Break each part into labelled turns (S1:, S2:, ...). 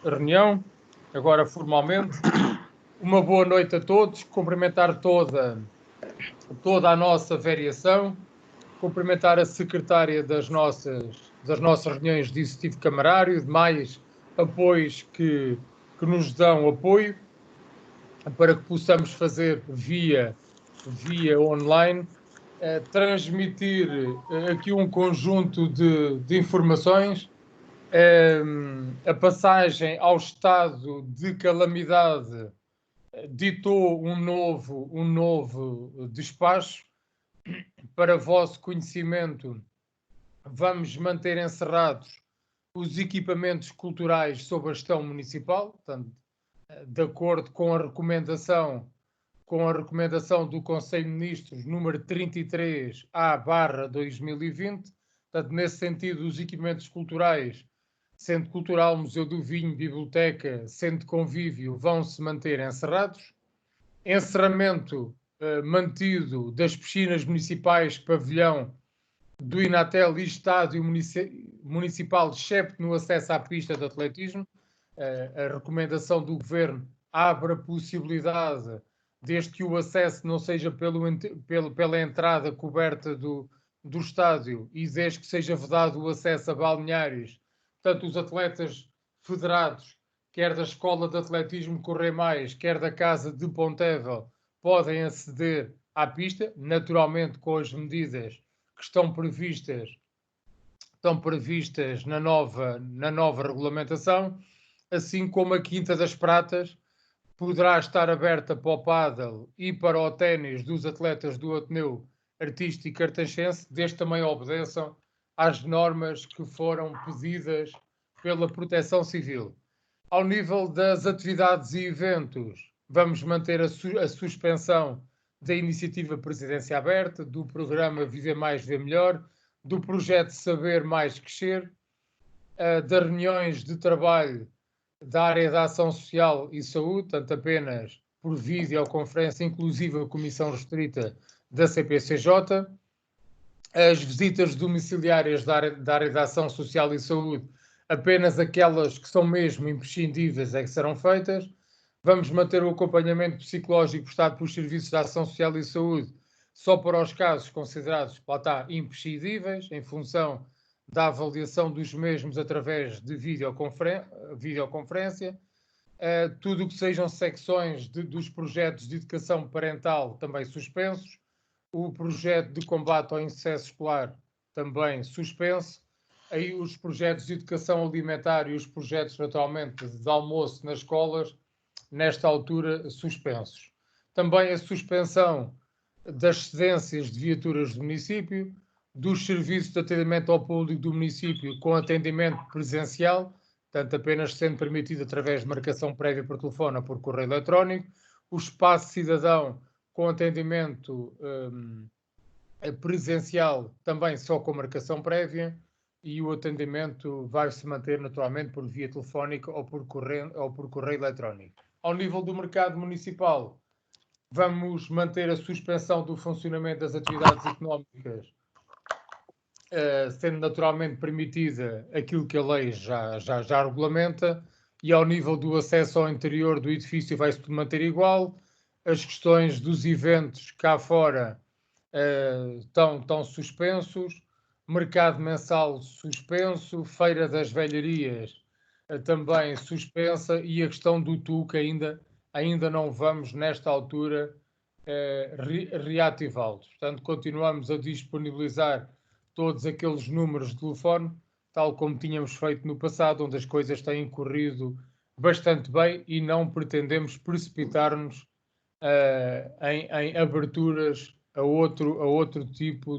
S1: reunião, agora formalmente. Uma boa noite a todos, cumprimentar toda a nossa variação, cumprimentar a secretária das nossas reuniões de executivo camarário, demais apoios que nos dão apoio para que possamos fazer via online, transmitir aqui um conjunto de informações. A passagem ao estado de calamidade ditou um novo despacho. Para vosso conhecimento, vamos manter encerrados os equipamentos culturais sob a gestão municipal, portanto, de acordo com a recomendação do Conselho de Ministros número 33/2020. Portanto, nesse sentido, os equipamentos culturais, Centro Cultural, Museu do Vinho, Biblioteca, Centro de Convívio, vão se manter encerrados. Encerramento mantido das piscinas municipais, pavilhão do Inatel e estádio municipal, excepto no acesso à pista de atletismo. A recomendação do Governo abre a possibilidade, desde que o acesso não seja pela entrada coberta do estádio e desde que seja vedado o acesso a balneários. Portanto, os atletas federados, quer da Escola de Atletismo Correr Mais, quer da Casa de Pontevel, podem aceder à pista, naturalmente com as medidas que estão previstas na nova regulamentação, assim como a Quinta das Pratas poderá estar aberta para o pádel e para o ténis dos atletas do Ateneu Artístico Cartaxense, desde também obedeçam às normas que foram pedidas pela Proteção Civil. Ao nível das atividades e eventos, vamos manter a suspensão da iniciativa Presidência Aberta, do programa Viver Mais, Ver Melhor, do projeto Saber Mais Crescer, das reuniões de trabalho da área da ação social e saúde, tanto apenas por videoconferência, inclusive a comissão restrita da CPCJ, as visitas domiciliárias da área da ação social e saúde, apenas aquelas que são mesmo imprescindíveis é que serão feitas. Vamos manter o acompanhamento psicológico prestado pelos serviços de ação social e saúde só para os casos considerados, lá está, imprescindíveis, em função da avaliação dos mesmos através de videoconferência. Tudo o que sejam secções dos projetos de educação parental também suspensos. O projeto de combate ao insucesso escolar também suspenso. Aí os projetos de educação alimentar e os projetos, naturalmente, de almoço nas escolas, nesta altura, suspensos. Também a suspensão das cedências de viaturas do município, dos serviços de atendimento ao público do município com atendimento presencial, portanto apenas sendo permitido através de marcação prévia por telefone ou por correio eletrónico, o espaço cidadão com atendimento presencial também só com marcação prévia, e o atendimento vai-se manter naturalmente por via telefónica ou por correio eletrónico. Ao nível do mercado municipal, vamos manter a suspensão do funcionamento das atividades económicas, sendo naturalmente permitida aquilo que a lei já regulamenta, e ao nível do acesso ao interior do edifício vai-se tudo manter igual. As questões dos eventos cá fora estão suspensos, mercado mensal suspenso, feira das velharias também suspensa, e a questão do TUC ainda não vamos, nesta altura, reativá-los. Portanto, continuamos a disponibilizar todos aqueles números de telefone, tal como tínhamos feito no passado, onde as coisas têm corrido bastante bem, e não pretendemos precipitar-nos em aberturas a outro tipo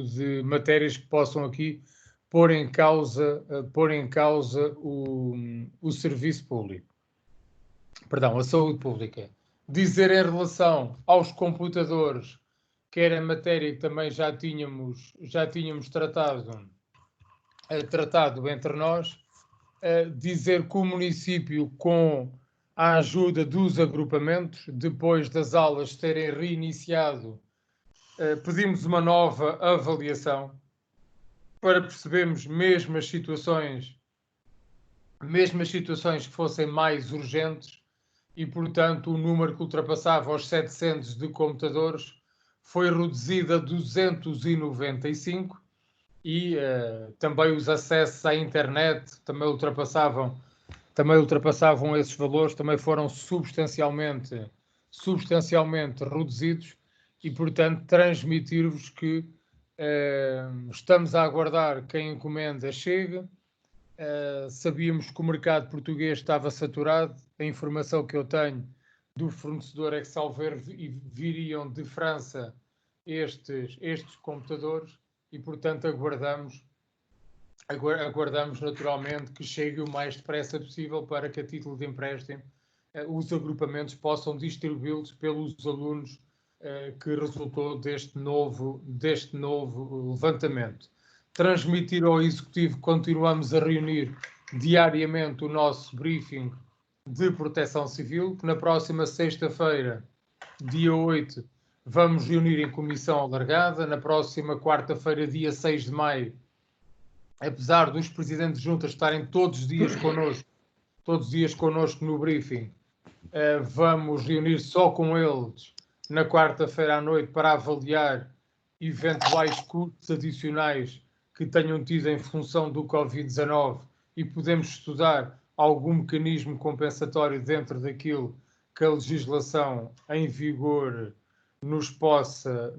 S1: de matérias que possam aqui pôr em causa o serviço público. Perdão, a saúde pública. Dizer em relação aos computadores, que era matéria que também já tínhamos tratado entre nós, dizer que o município, com a ajuda dos agrupamentos, depois das aulas terem reiniciado, pedimos uma nova avaliação para percebermos mesmo as situações mesmo as situações que fossem mais urgentes, e, portanto, o número que ultrapassava os 700 de computadores foi reduzido a 295 e também os acessos à internet também ultrapassavam esses valores, também foram substancialmente reduzidos e, portanto, transmitir-vos que estamos a aguardar que a encomenda chegue. Sabíamos que o mercado português estava saturado. A informação que eu tenho do fornecedor é que, salvo erro, viriam de França estes computadores e, portanto, aguardamos naturalmente que chegue o mais depressa possível para que, a título de empréstimo, os agrupamentos possam distribuí-los pelos alunos que resultou deste novo levantamento. Transmitir ao Executivo, continuamos a reunir diariamente o nosso briefing de proteção civil, que na próxima sexta-feira, dia 8, vamos reunir em comissão alargada. Na próxima quarta-feira, dia 6 de maio, apesar dos presidentes de juntas estarem todos os dias connosco no briefing, vamos reunir só com eles na quarta-feira à noite para avaliar eventuais custos adicionais que tenham tido em função do Covid-19 e podemos estudar algum mecanismo compensatório dentro daquilo que a legislação em vigor nos possa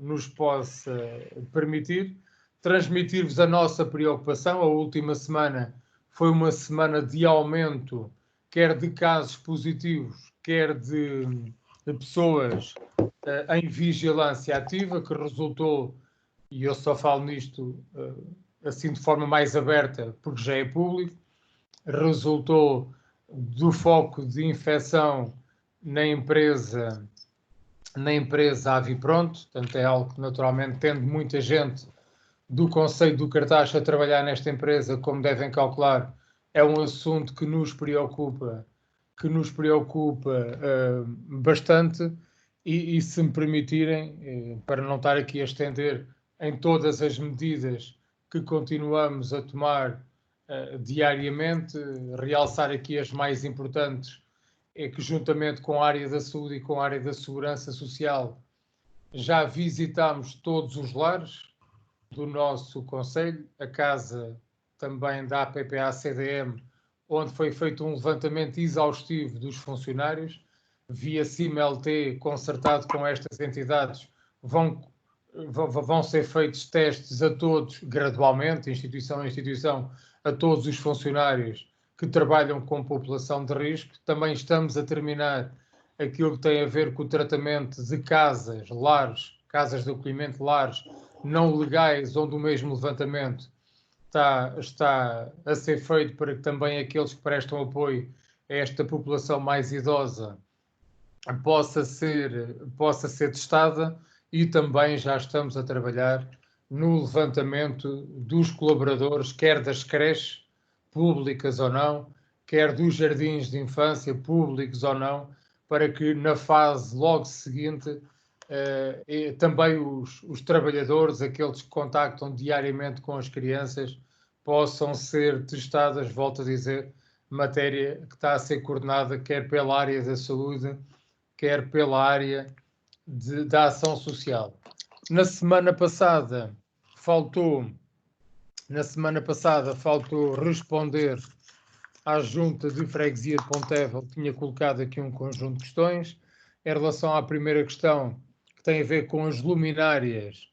S1: permitir. Transmitir-vos a nossa preocupação. A última semana foi uma semana de aumento, quer de casos positivos, quer de pessoas em vigilância ativa, que resultou, e eu só falo nisto assim de forma mais aberta, porque já é público, resultou do foco de infecção na empresa Avipronto. Portanto, é algo que, naturalmente, tendo muita gente do Conselho do Cartaz a trabalhar nesta empresa, como devem calcular, é um assunto que nos preocupa bastante e, se me permitirem, para não estar aqui a estender em todas as medidas que continuamos a tomar diariamente, realçar aqui as mais importantes, é que, juntamente com a área da saúde e com a área da segurança social, já visitámos todos os lares do nosso Conselho, a casa também da APPA-CDM, onde foi feito um levantamento exaustivo dos funcionários, via CIMLT, concertado com estas entidades, vão ser feitos testes a todos, gradualmente, instituição a instituição, a todos os funcionários que trabalham com população de risco. Também estamos a terminar aquilo que tem a ver com o tratamento de casas, lares, casas de acolhimento, lares não legais, onde o mesmo levantamento está a ser feito para que também aqueles que prestam apoio a esta população mais idosa possa ser testada, e também já estamos a trabalhar no levantamento dos colaboradores, quer das creches, públicas ou não, quer dos jardins de infância, públicos ou não, para que na fase logo seguinte também os trabalhadores, aqueles que contactam diariamente com as crianças, possam ser testadas, volto a dizer, matéria que está a ser coordenada quer pela área da saúde, quer pela área da ação social. Na semana passada faltou responder à Junta de Freguesia de Pontevel, que tinha colocado aqui um conjunto de questões. Em relação à primeira questão, que tem a ver com as luminárias,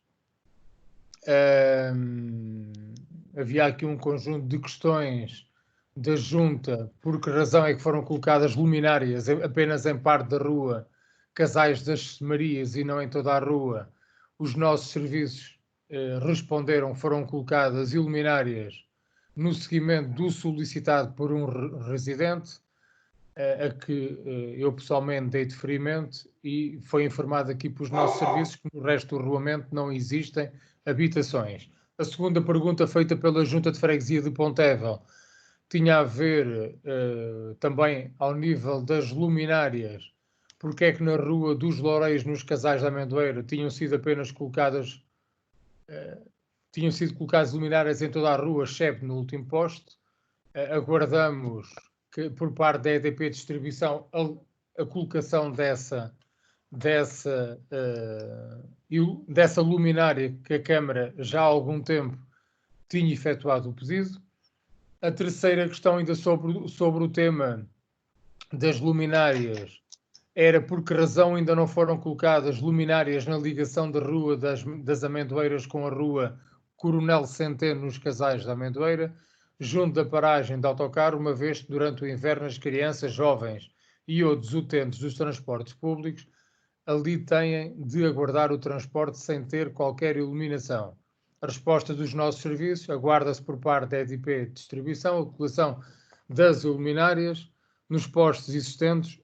S1: havia aqui um conjunto de questões da Junta, por que razão é que foram colocadas luminárias apenas em parte da rua, Casais das Marias, e não em toda a rua. Os nossos serviços responderam, foram colocadas luminárias no seguimento do solicitado por um residente, a que eu pessoalmente dei deferimento, e foi informado aqui pelos nossos serviços que no resto do regulamento não existem habitações. A segunda pergunta, feita pela Junta de Freguesia de Pontevel, tinha a ver também ao nível das luminárias, porque é que na Rua dos Loureiros, nos Casais da Amendoeira, tinham sido colocadas luminárias em toda a rua, exceto no último poste. aguardamos que, por parte da EDP Distribuição, a colocação dessa luminária que a Câmara já há algum tempo tinha efetuado o pedido. A terceira questão, ainda sobre o tema das luminárias, era por que razão ainda não foram colocadas luminárias na ligação da rua das Amendoeiras com a rua Coronel Centeno nos Casais da Amendoeira, junto da paragem de autocarro, uma vez que durante o inverno as crianças, jovens e outros utentes dos transportes públicos ali têm de aguardar o transporte sem ter qualquer iluminação. A resposta dos nossos serviços aguarda-se por parte da EDP Distribuição a colocação das luminárias nos postos existentes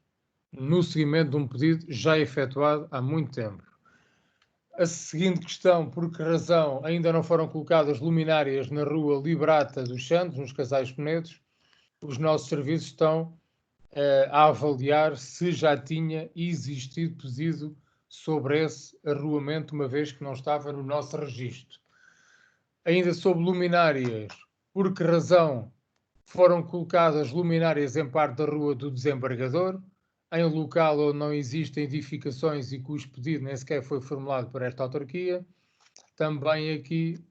S1: no seguimento de um pedido já efetuado há muito tempo. A seguinte questão, por que razão ainda não foram colocadas luminárias na rua Librata dos Santos, nos Casais Penedos? Os nossos serviços estão a avaliar se já tinha existido pedido sobre esse arruamento, uma vez que não estava no nosso registro. Ainda sobre luminárias, por que razão foram colocadas luminárias em parte da rua do Desembargador, em local onde não existem edificações e cujo pedido nem sequer foi formulado por esta autarquia? Também aqui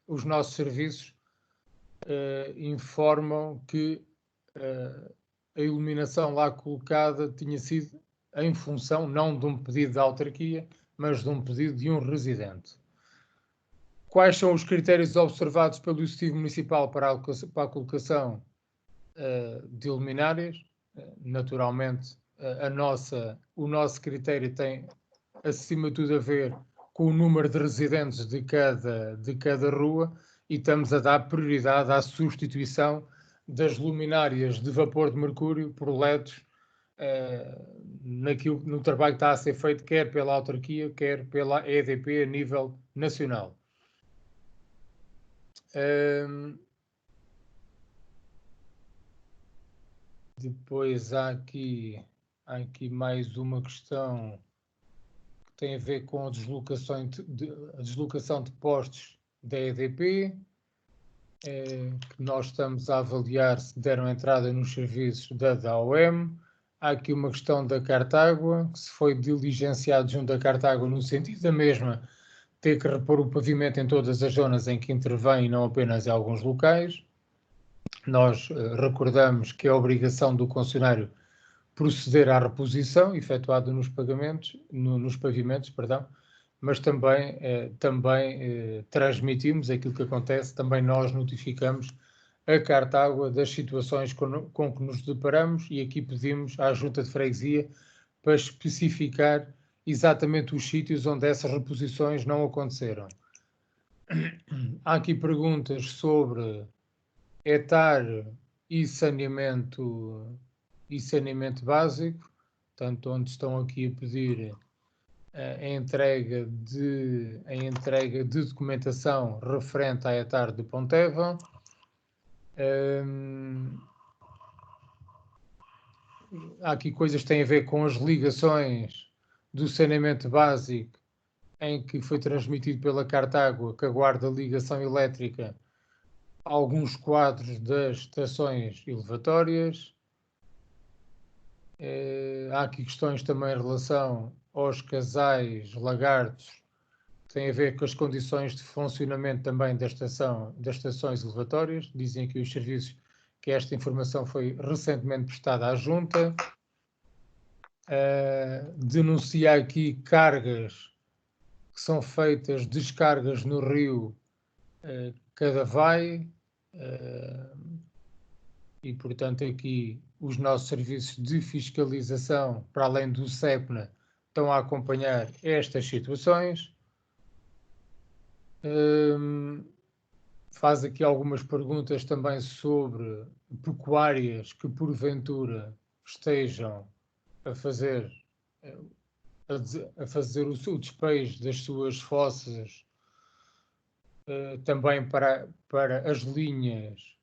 S1: os nossos serviços informam que a iluminação lá colocada tinha sido em função não de um pedido da autarquia, mas de um pedido de um residente. Quais são os critérios observados pelo Executivo Municipal para a colocação de luminárias? Naturalmente, o nosso critério tem, acima de tudo, a ver com o número de residentes de cada rua, e estamos a dar prioridade à substituição das luminárias de vapor de mercúrio por LEDs no trabalho que está a ser feito, quer pela autarquia, quer pela EDP a nível nacional. Depois há aqui mais uma questão que tem a ver com a deslocação de postos da EDP, que nós estamos a avaliar se deram entrada nos serviços da DAOM. Há aqui uma questão da Cartágua, que se foi diligenciado junto da Cartágua no sentido da mesma ter que repor o pavimento em todas as zonas em que intervém e não apenas em alguns locais. Nós recordamos que é a obrigação do concessionário proceder à reposição efetuada nos pavimentos, mas também transmitimos aquilo que acontece, também nós notificamos a Cartágua das situações com que nos deparamos, e aqui pedimos à Junta de Freguesia para especificar exatamente os sítios onde essas reposições não aconteceram. Há aqui perguntas sobre etar e saneamento básico, portanto, onde estão aqui a pedir a entrega de documentação referente à etar de Ponteva. Há aqui coisas que têm a ver com as ligações do saneamento básico, em que foi transmitido pela Cartágua que aguarda ligação elétrica a alguns quadros das estações elevatórias. Há aqui questões também em relação aos casais lagartos, que têm a ver com as condições de funcionamento também das estações elevatórias. Dizem aqui os serviços que esta informação foi recentemente prestada à Junta. Denuncia aqui cargas que são feitas, descargas no rio Cadavai, e portanto aqui os nossos serviços de fiscalização, para além do CEPNA, estão a acompanhar estas situações. Faz aqui algumas perguntas também sobre pecuárias que porventura estejam a fazer o despejo das suas fossas também para as linhas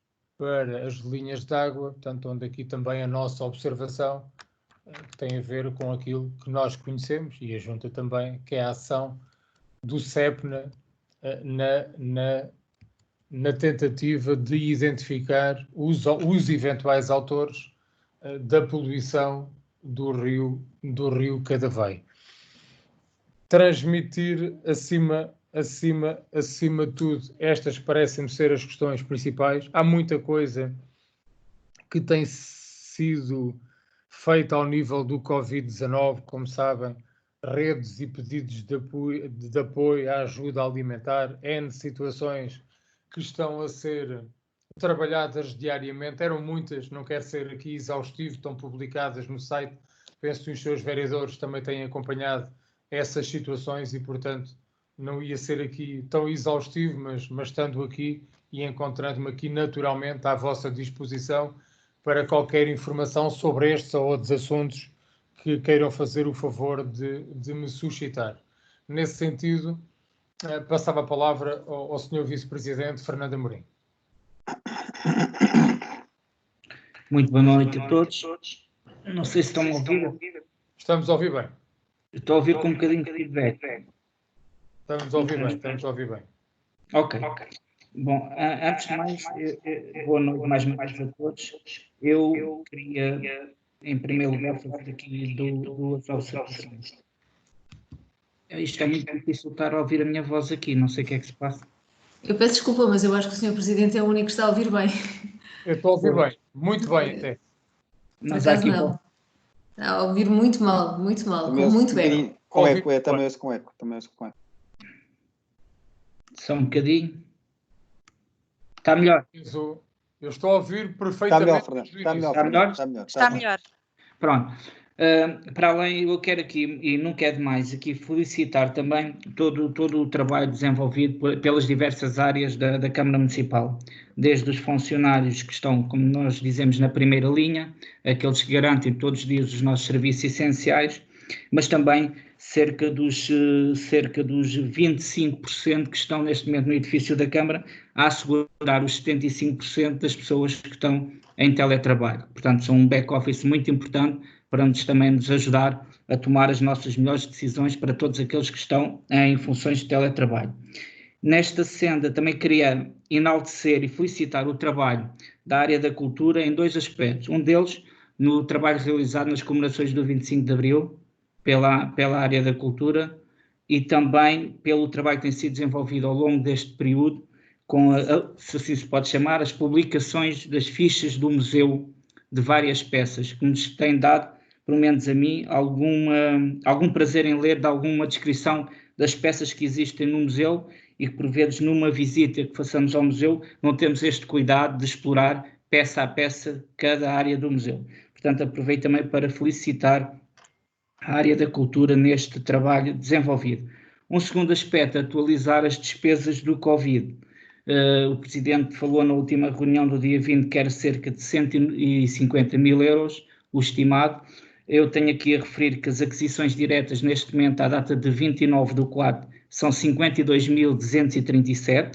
S1: de água, portanto, onde aqui também a nossa observação tem a ver com aquilo que nós conhecemos, e a Junta também, que é a ação do CEPNA na tentativa de identificar os eventuais autores da poluição do rio Cadavai. Transmitir acima de tudo, estas parecem-me ser as questões principais. Há muita coisa que tem sido feita ao nível do Covid-19, como sabem, redes e pedidos de apoio à ajuda alimentar, N situações que estão a ser trabalhadas diariamente, eram muitas, não quero ser aqui exaustivo, estão publicadas no site, penso que os seus vereadores também têm acompanhado essas situações e, portanto, não ia ser aqui tão exaustivo, mas estando aqui e encontrando-me aqui naturalmente à vossa disposição para qualquer informação sobre estes ou outros assuntos que queiram fazer o favor de me suscitar. Nesse sentido, passava a palavra ao Sr. Vice-Presidente Fernando Amorim.
S2: Muito boa noite a todos. Não sei se estão a ouvir.
S1: Estamos a ouvir bem.
S2: Estou a ouvir com um bocadinho de feedback.
S1: Estamos a ouvir bem.
S2: Ok. Bom, antes de mais, boa noite mais uma vez a todos. Eu queria, em primeiro lugar, fazer aqui duas observações. Isto é muito difícil estar a ouvir a minha voz aqui, não sei o que é que se passa.
S3: Eu peço desculpa, mas eu acho que o Sr. Presidente é o único que está a ouvir bem.
S1: Eu estou a ouvir bem, muito bem até.
S2: Mas há aqui não.
S3: Está a ouvir muito mal, com muito eco.
S4: Com eco, também ouço com eco.
S2: Só um bocadinho. Está melhor?
S1: Eu estou a ouvir perfeitamente.
S2: Está melhor? Pronto. Para além, eu quero aqui, e não quero demais, aqui felicitar também todo o trabalho desenvolvido pelas diversas áreas da Câmara Municipal, desde os funcionários que estão, como nós dizemos, na primeira linha, aqueles que garantem todos os dias os nossos serviços essenciais, mas também cerca dos 25% que estão neste momento no edifício da Câmara a assegurar os 75% das pessoas que estão em teletrabalho. Portanto, são um back-office muito importante para também nos ajudar a tomar as nossas melhores decisões para todos aqueles que estão em funções de teletrabalho. Nesta senda também queria enaltecer e felicitar o trabalho da área da cultura em dois aspectos. Um deles, no trabalho realizado nas comemorações do 25 de Abril, pela área da cultura, e também pelo trabalho que tem sido desenvolvido ao longo deste período, com, se assim se pode chamar, as publicações das fichas do museu de várias peças, que nos têm dado, pelo menos a mim, algum prazer em ler de alguma descrição das peças que existem no museu e que, por vezes, numa visita que façamos ao museu, não temos este cuidado de explorar peça a peça cada área do museu. Portanto, aproveito também para felicitar a área da cultura neste trabalho desenvolvido. Um segundo aspecto, atualizar as despesas do Covid. O Presidente falou na última reunião do dia 20 que era cerca de 150 mil euros, o estimado. Eu tenho aqui a referir que as aquisições diretas neste momento, à data de 29/4, são 52.237,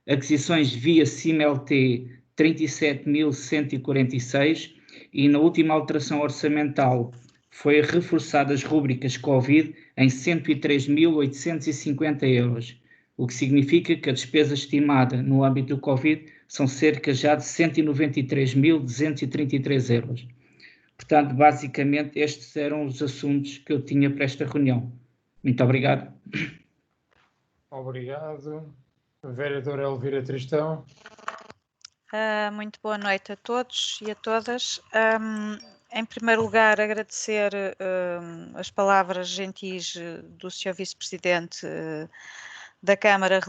S2: aquisições via CIMLT 37.146 e na última alteração orçamental foi reforçada as rúbricas Covid em 103.850 euros, o que significa que a despesa estimada no âmbito do Covid são cerca já de 193.233 euros. Portanto, basicamente, estes eram os assuntos que eu tinha para esta reunião. Muito obrigado.
S1: Obrigado. Vereadora Elvira Tristão.
S5: Muito boa noite a todos e a todas. Em primeiro lugar, agradecer as palavras gentis do Sr. Vice-Presidente da Câmara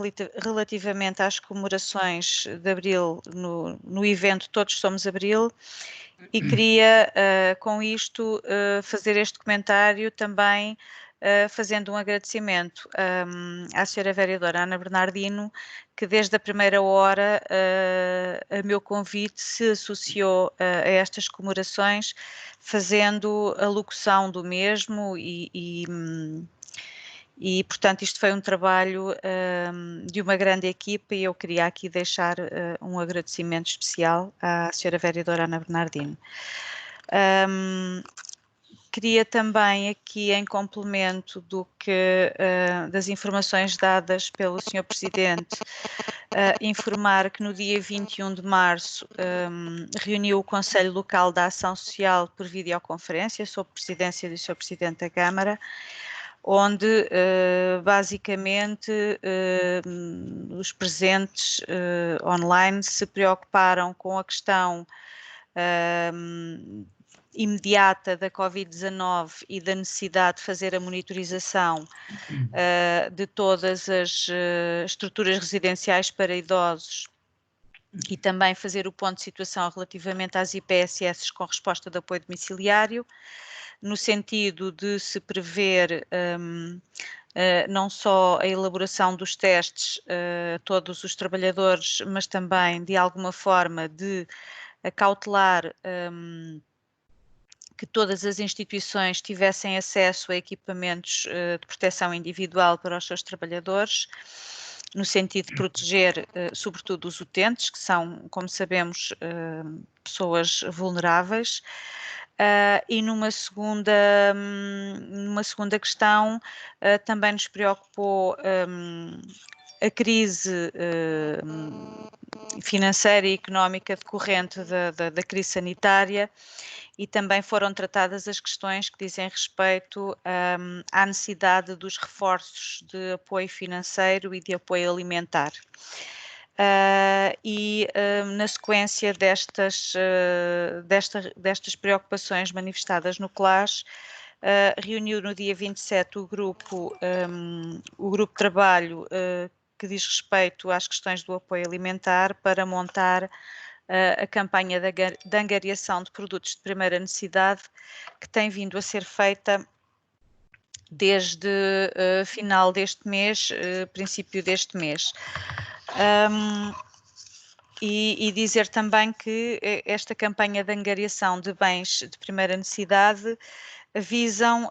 S5: relativamente às comemorações de Abril no evento Todos Somos Abril. E queria, com isto, fazer este comentário também, fazendo um agradecimento à Sra. Vereadora Ana Bernardino, que desde a primeira hora, a meu convite, se associou a estas comemorações, fazendo a locução do mesmo e, portanto, isto foi um trabalho de uma grande equipa e eu queria aqui deixar um agradecimento especial à Sra. Vereadora Ana Bernardino. Queria também aqui, em complemento das informações dadas pelo Sr. Presidente, informar que no dia 21 de março reuniu o Conselho Local da Ação Social por videoconferência, sob presidência do Sr. Presidente da Câmara, onde basicamente os presentes online se preocuparam com a questão imediata da Covid-19 e da necessidade de fazer a monitorização de todas as estruturas residenciais para idosos e também fazer o ponto de situação relativamente às IPSS com resposta de apoio domiciliário, no sentido de se prever não só a elaboração dos testes a todos os trabalhadores, mas também de alguma forma de acautelar que todas as instituições tivessem acesso a equipamentos de proteção individual para os seus trabalhadores, no sentido de proteger, sobretudo, os utentes, que são, como sabemos, pessoas vulneráveis. E numa segunda questão, também nos preocupou a crise financeira e económica decorrente da crise sanitária, e também foram tratadas as questões que dizem respeito à necessidade dos reforços de apoio financeiro e de apoio alimentar. Na sequência destas preocupações manifestadas no CLAS, reuniu no dia 27 o grupo de trabalho que diz respeito às questões do apoio alimentar para montar a campanha de angariação de produtos de primeira necessidade, que tem vindo a ser feita desde final deste mês, princípio deste mês. E dizer também que esta campanha de angariação de bens de primeira necessidade visam,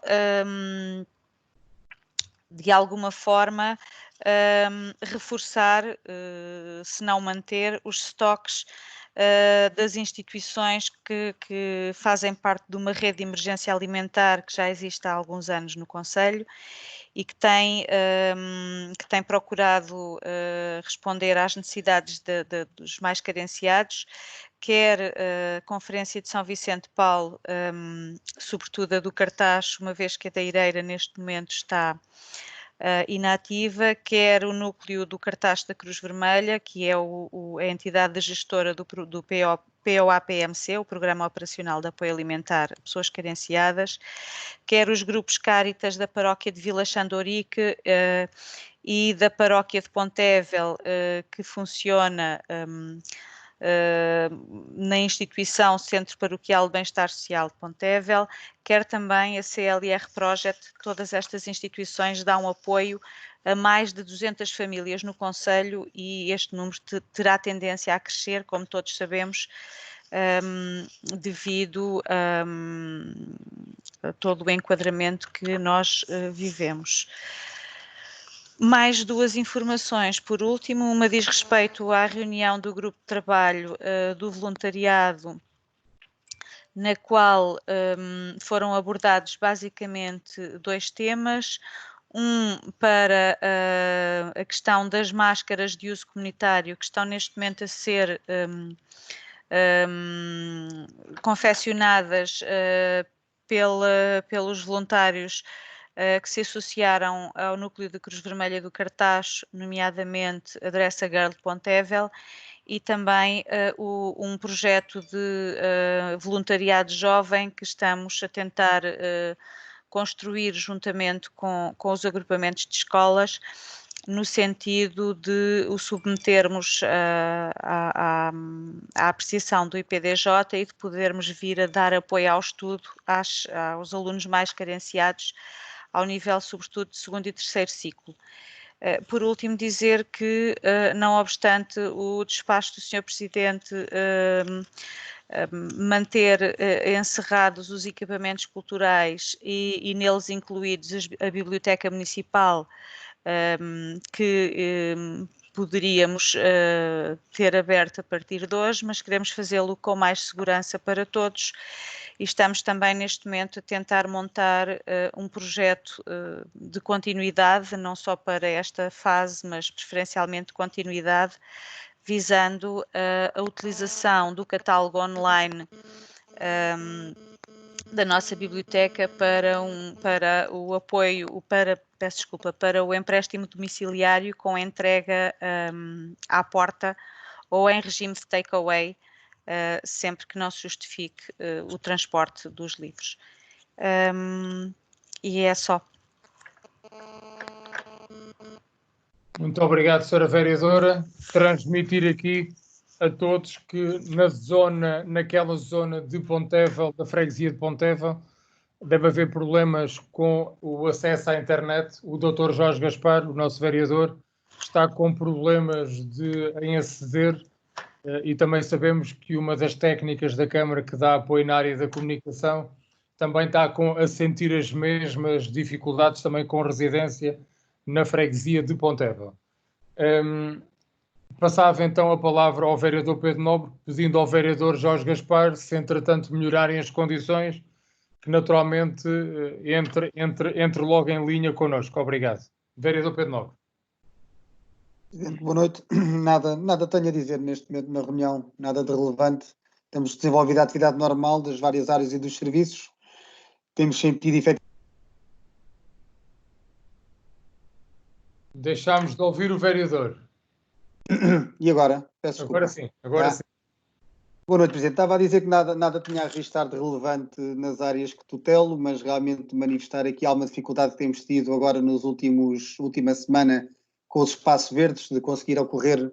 S5: de alguma forma, reforçar, se não manter, os estoques das instituições que fazem parte de uma rede de emergência alimentar que já existe há alguns anos no Conselho e que tem procurado responder às necessidades dos mais carenciados, quer a Conferência de São Vicente de Paulo, sobretudo a do Cartaz, uma vez que a da Ireira neste momento está inativa, quer o núcleo do Cartaz da Cruz Vermelha, que é a entidade gestora do POA-PMC, o Programa Operacional de Apoio Alimentar a Pessoas Carenciadas, quer os grupos Cáritas da Paróquia de Vila Xandorique e da Paróquia de Pontevel, que funciona na instituição Centro Paroquial de Bem-Estar Social de Pontevel, quer também a CLR Project. Todas estas instituições dão apoio a mais de 200 famílias no Conselho e este número terá tendência a crescer, como todos sabemos, devido a todo o enquadramento que nós vivemos. Mais duas informações, por último, uma diz respeito à reunião do grupo de trabalho do voluntariado, na qual foram abordados basicamente dois temas, um para a questão das máscaras de uso comunitário, que estão neste momento a ser confeccionadas pelos voluntários que se associaram ao núcleo de Cruz Vermelha do Cartaz, nomeadamente a Dress a Girl de Pontevel, e também um projeto de voluntariado jovem que estamos a tentar construir juntamente com os agrupamentos de escolas, no sentido de o submetermos à apreciação do IPDJ e de podermos vir a dar apoio ao estudo aos alunos mais carenciados, ao nível, sobretudo, de segundo e terceiro ciclo. Por último, dizer que, não obstante o despacho do Sr. Presidente manter encerrados os equipamentos culturais e neles incluídos a Biblioteca Municipal, que poderíamos ter aberto a partir de hoje, mas queremos fazê-lo com mais segurança para todos e estamos também neste momento a tentar montar um projeto de continuidade, não só para esta fase, mas preferencialmente continuidade, visando a utilização do catálogo online da nossa biblioteca para o apoio, para o empréstimo domiciliário com entrega à porta ou em regime de takeaway, sempre que não se justifique o transporte dos livros. E é só.
S1: Muito obrigado, Sra. Vereadora. Transmitir aqui a todos que naquela zona de Pontevel, da freguesia de Pontevel, deve haver problemas com o acesso à internet. O Dr. Jorge Gaspar, o nosso vereador, está com problemas em aceder e também sabemos que uma das técnicas da Câmara que dá apoio na área da comunicação também está a sentir as mesmas dificuldades também com residência na freguesia de Pontevel. Passava então a palavra ao vereador Pedro Nobre, pedindo ao vereador Jorge Gaspar, se entretanto melhorarem as condições, que naturalmente entre logo em linha connosco. Obrigado. Vereador Pedro Nobre.
S4: Presidente, boa noite. Nada tenho a dizer neste momento na reunião, nada de relevante. Temos desenvolvido a atividade normal das várias áreas e dos serviços. Temos sempre tido efeito.
S1: Deixámos de ouvir o vereador.
S4: E agora? Peço desculpa.
S1: Agora sim.
S4: Boa noite, Presidente. Estava a dizer que nada tinha a registrar de relevante nas áreas que tutelo, mas realmente manifestar aqui alguma dificuldade que temos tido agora última semana com os espaços verdes, de conseguir ocorrer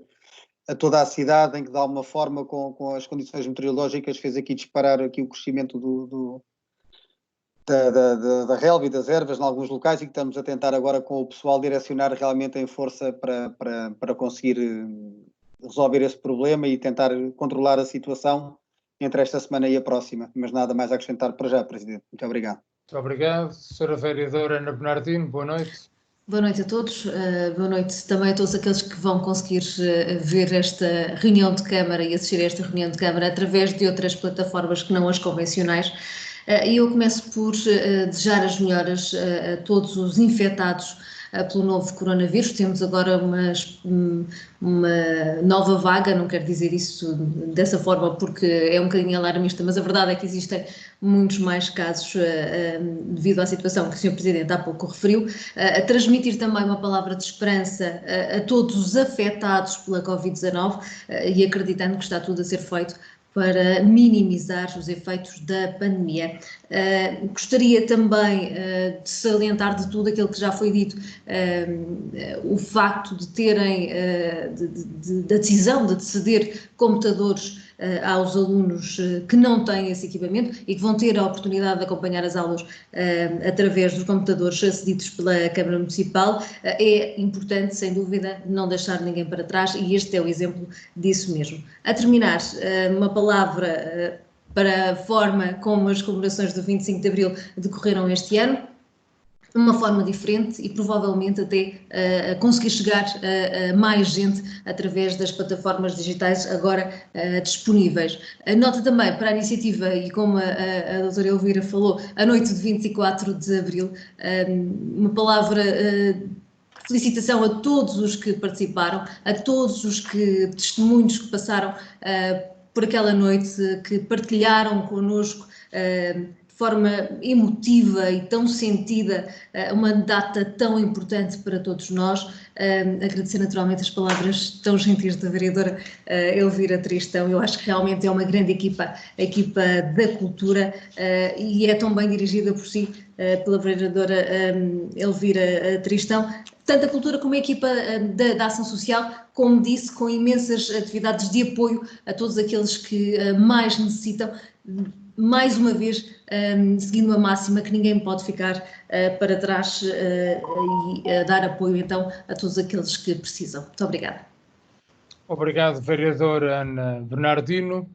S4: a toda a cidade, em que de alguma forma, com as condições meteorológicas, fez aqui disparar aqui o crescimento da relva e das ervas em alguns locais, e que estamos a tentar agora com o pessoal direcionar realmente em força para conseguir resolver esse problema e tentar controlar a situação entre esta semana e a próxima. Mas nada mais a acrescentar para já, Presidente. Muito obrigado.
S1: Muito obrigado. Sra. Vereadora Ana Bernardino, boa noite.
S3: Boa noite a todos, boa noite também a todos aqueles que vão conseguir ver esta reunião de Câmara e assistir a esta reunião de Câmara através de outras plataformas que não as convencionais. E eu começo por desejar as melhoras a todos os infectados pelo novo coronavírus. Temos agora uma nova vaga, não quero dizer isso dessa forma porque é um bocadinho alarmista, mas a verdade é que existem muitos mais casos devido à situação que o Sr. Presidente há pouco referiu. A transmitir também uma palavra de esperança a todos os afetados pela Covid-19 e acreditando que está tudo a ser feito para minimizar os efeitos da pandemia. Gostaria também de salientar de tudo aquilo que já foi dito, o facto de terem, da decisão de ceder computadores aos alunos que não têm esse equipamento e que vão ter a oportunidade de acompanhar as aulas através dos computadores cedidos pela Câmara Municipal. É importante, sem dúvida, não deixar ninguém para trás e este é o exemplo disso mesmo. A terminar, uma palavra para a forma como as comemorações do 25 de Abril decorreram este ano, uma forma diferente e provavelmente até conseguir chegar a mais gente através das plataformas digitais agora disponíveis. Nota também para a iniciativa, e como a doutora Elvira falou, a noite de 24 de Abril, uma palavra felicitação a todos os que participaram, a todos os testemunhos que passaram por aquela noite, que partilharam connosco de forma emotiva e tão sentida uma data tão importante para todos nós. Agradecer naturalmente as palavras tão gentis da vereadora Elvira Tristão. Eu acho que realmente é uma grande equipa, a equipa da cultura, e é tão bem dirigida por si, pela vereadora Elvira Tristão, tanto a cultura como a equipa da ação social, como disse, com imensas atividades de apoio a todos aqueles que mais necessitam, mais uma vez seguindo a máxima que ninguém pode ficar para trás e dar apoio então a todos aqueles que precisam. Muito obrigada.
S1: Obrigado, vereadora Ana Bernardino.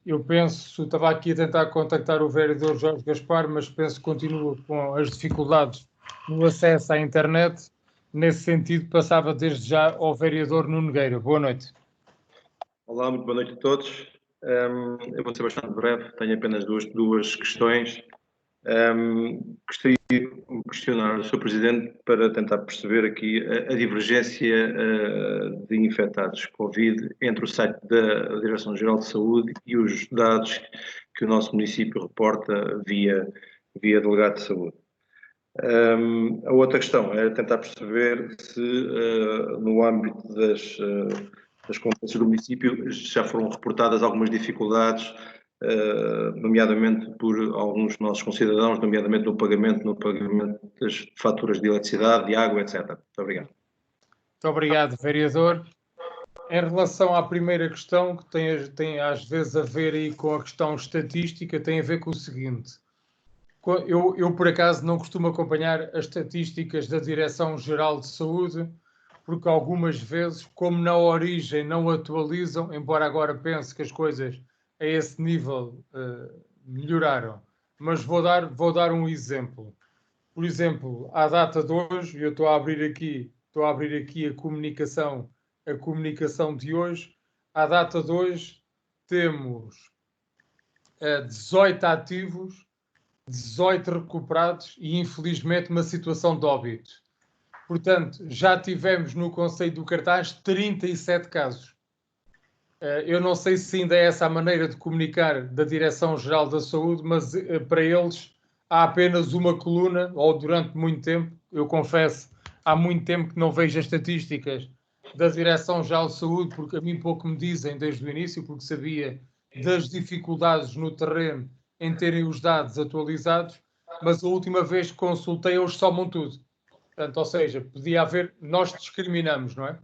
S1: Eu estava aqui a tentar contactar o vereador Jorge Gaspar, mas penso que continua com as dificuldades no acesso à internet. Nesse sentido, passava desde já ao vereador Nuno Nogueira. Boa noite.
S6: Olá, muito boa noite a todos. Eu vou ser bastante breve, tenho apenas duas questões. Gostaria de questionar o Sr. Presidente para tentar perceber aqui a divergência de infectados Covid entre o site da Direção-Geral de Saúde e os dados que o nosso município reporta via delegado de saúde. A outra questão é tentar perceber se no âmbito das competências do município já foram reportadas algumas dificuldades, nomeadamente por alguns nossos concidadãos, nomeadamente no pagamento das faturas de eletricidade, de água, etc. Muito obrigado.
S1: Muito obrigado, vereador. Em relação à primeira questão, que tem às vezes a ver aí com a questão estatística, tem a ver com o seguinte. Eu por acaso não costumo acompanhar as estatísticas da Direção-Geral de Saúde, porque algumas vezes, como na origem não atualizam, embora agora pense que as coisas a esse nível melhoraram. Mas vou dar um exemplo. Por exemplo, à data de hoje, eu estou a abrir aqui a comunicação de hoje. À data de hoje temos 18 ativos, 18 recuperados e infelizmente uma situação de óbito. Portanto, já tivemos no Conselho do Cartaz 37 casos. Eu não sei se ainda é essa a maneira de comunicar da Direção-Geral da Saúde, mas para eles há apenas uma coluna, ou durante muito tempo, eu confesso, há muito tempo que não vejo as estatísticas da Direção-Geral de Saúde, porque a mim pouco me dizem desde o início, porque sabia das dificuldades no terreno em terem os dados atualizados, mas a última vez que consultei eles somam tudo. Portanto, ou seja, podia haver, nós discriminamos, não é?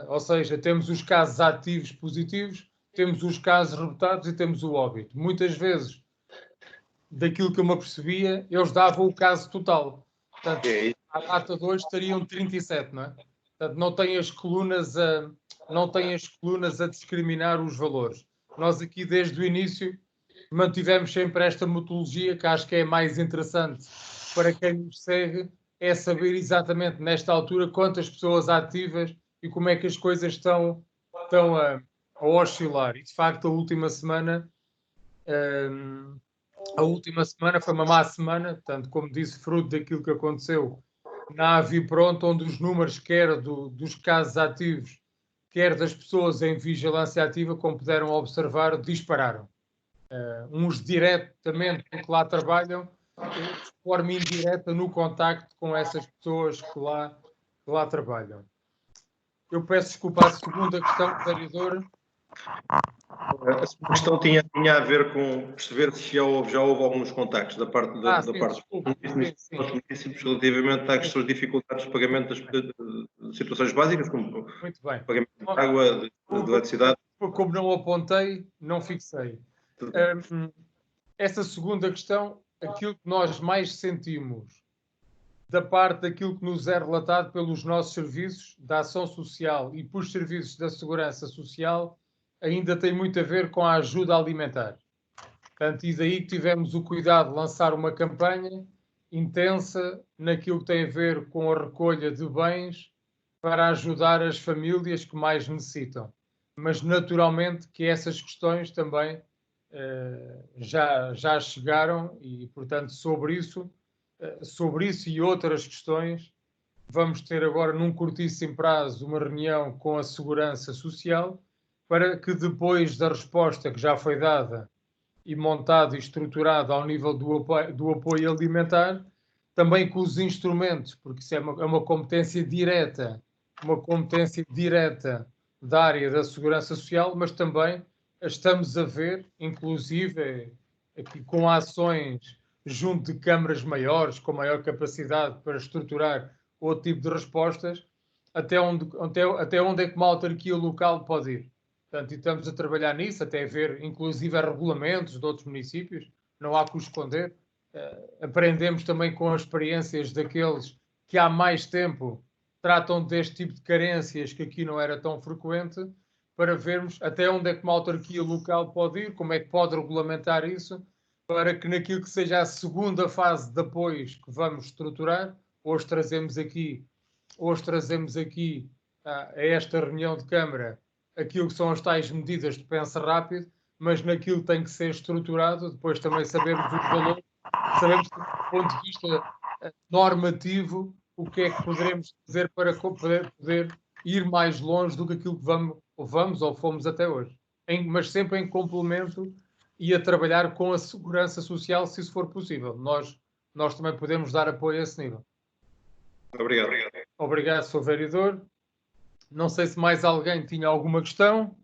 S1: Ou seja, temos os casos ativos positivos, temos os casos rebotados e temos o óbito. Muitas vezes, daquilo que eu me apercebia, eles davam o caso total. Portanto, à data de hoje estariam 37, não é? Portanto, não têm as colunas a discriminar os valores. Nós aqui, desde o início, mantivemos sempre esta metodologia, que acho que é mais interessante para quem nos segue, é saber exatamente, nesta altura, quantas pessoas ativas e como é que as coisas estão a oscilar. E, de facto, a última semana foi uma má semana, portanto, como disse, fruto daquilo que aconteceu na Avipronto, onde os números, quer dos casos ativos, quer das pessoas em vigilância ativa, como puderam observar, dispararam. Uns diretamente porque lá trabalham, de forma indireta no contacto com essas pessoas que lá trabalham. Eu peço desculpa, a segunda questão, vereador.
S6: A segunda questão tinha a ver com perceber se já houve alguns contactos da parte dos municípios relativamente às suas dificuldades de pagamento de situações básicas, como
S1: muito bem.
S6: Pagamento de água, de eletricidade.
S1: Como não apontei, não fixei. Essa segunda questão, aquilo que nós mais sentimos da parte daquilo que nos é relatado pelos nossos serviços da ação social e pelos serviços da segurança social, ainda tem muito a ver com a ajuda alimentar. Portanto, e daí que tivemos o cuidado de lançar uma campanha intensa naquilo que tem a ver com a recolha de bens para ajudar as famílias que mais necessitam. Mas, naturalmente, que essas questões também já chegaram e, portanto, sobre isso e outras questões, vamos ter agora, num curtíssimo prazo, uma reunião com a Segurança Social para que, depois da resposta que já foi dada e montada e estruturada ao nível do apoio alimentar, também com os instrumentos, porque isso é uma competência direta da área da Segurança Social, mas também estamos a ver, inclusive, aqui com ações junto de câmaras maiores, com maior capacidade para estruturar outro tipo de respostas, até onde é que uma autarquia local pode ir. Portanto, e estamos a trabalhar nisso, até ver, inclusive, regulamentos de outros municípios, não há que o esconder. Aprendemos também com as experiências daqueles que há mais tempo tratam deste tipo de carências que aqui não era tão frequente, para vermos até onde é que uma autarquia local pode ir, como é que pode regulamentar isso, para que naquilo que seja a segunda fase de apoios que vamos estruturar, hoje trazemos aqui a esta reunião de Câmara aquilo que são as tais medidas de pensa rápido, mas naquilo que tem que ser estruturado, depois também sabemos os valores, sabemos do ponto de vista normativo o que é que poderemos fazer para poder ir mais longe do que aquilo que vamos ou fomos até hoje. Mas sempre em complemento e a trabalhar com a segurança social, se isso for possível. Nós também podemos dar apoio a esse nível.
S6: Obrigado.
S1: Obrigado, Sr. Vereador. Não sei se mais alguém tinha alguma questão.